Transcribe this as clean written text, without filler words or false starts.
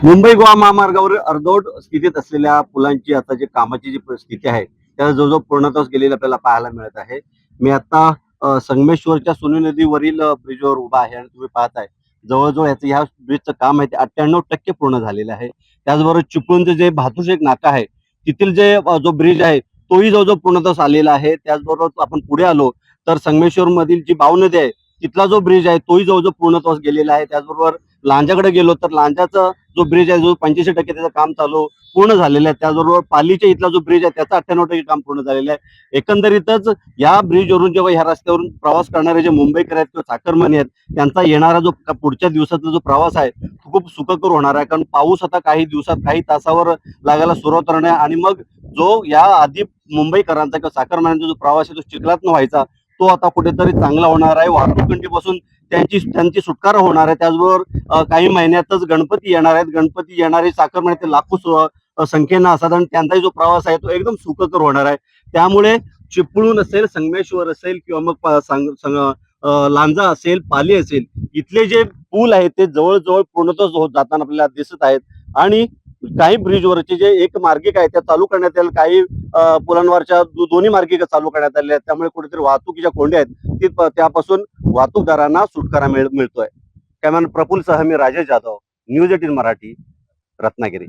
मुंबई गोवा महामार्गावर अर्धवट स्थितीत असलेल्या पुलांची आता जी कामाची जी स्थिती आहे त्याला जवळजवळ पूर्णत्वास गेलेली आपल्याला पाहायला मिळत आहे. मी आता संगमेश्वरच्या सोनू नदीवरील ब्रिजवर उभा आहे आणि तुम्ही पाहताय जवळजवळ ह्या ब्रिजचं काम आहे ते 98% पूर्ण झालेलं आहे. त्याचबरोबर चिपळूणचं जे भातुश एक नाका आहे तिथील जे जो ब्रिज आहे तोही जवळजवळ पूर्णत्वास आलेला आहे. त्याचबरोबर आपण पुढे आलो तर संगमेश्वर मधील जी बाव नदी आहे तिथला जो ब्रिज आहे तोही जवळजवळ पूर्णत्वास गेलेला आहे. त्याचबरोबर लांजाकडे गेलो तर लांजाचा जो ब्रिज आहे जो 85% त्याचं काम चालू पूर्ण झालेलं आहे. त्याचबरोबर पालीच्या इथला जो ब्रिज आहे त्याचा 98% काम पूर्ण झालेलं आहे. एकंदरीतच या ब्रिजवरून जेव्हा ह्या रस्त्यावरून प्रवास करणारे जे मुंबईकर आहेत किंवा चाकरमानी आहेत त्यांचा येणारा जो पुढच्या दिवसाचा जो प्रवास आहे तो खूप सुखकर होणार आहे. कारण पाऊस आता काही दिवसात काही तासावर लागायला सुरुवात होणार आहे आणि मग जो या आधी मुंबईकरांचा किंवा चाकरमान्यांचा जो प्रवास आहे तो चिखलात व्हायचा तो आता कुठेतरी चांगला होणार आहे. वाहतूक कोंडीपासून त्यांची सुटकारा होणार आहे. त्याचबरोबर काही महिन्यातच गणपती येणार आहेत. गणपती येणारे चाकरमान्याचे लाखो संख्येनं असतात आणि त्यांचाही जो प्रवास आहे तो एकदम सुखकर होणार आहे. त्यामुळे चिपळूण असेल, संगमेश्वर असेल किंवा मग लांजा असेल, पाली असेल, इथले जे पूल आहेत ते जवळजवळ पूर्णत्वाच होत जाताना आपल्याला दिसत आहेत. आणि काही ब्रिजवरचे जे एक मार्गिका आहे त्या चालू करण्यात येईल, काही पुलांवरच्या दोन्ही मार्गिका चालू करण्यात आल्या आहेत. त्यामुळे कुठेतरी वाहतुकीच्या कोंड्या आहेत त्यापासून वाहतूकदारांना सुटकारा मिळतोय. कॅमेरामॅन प्रफुल्ल सह मी राजेश जाधव, न्यूज 18 मराठी, रत्नागिरी.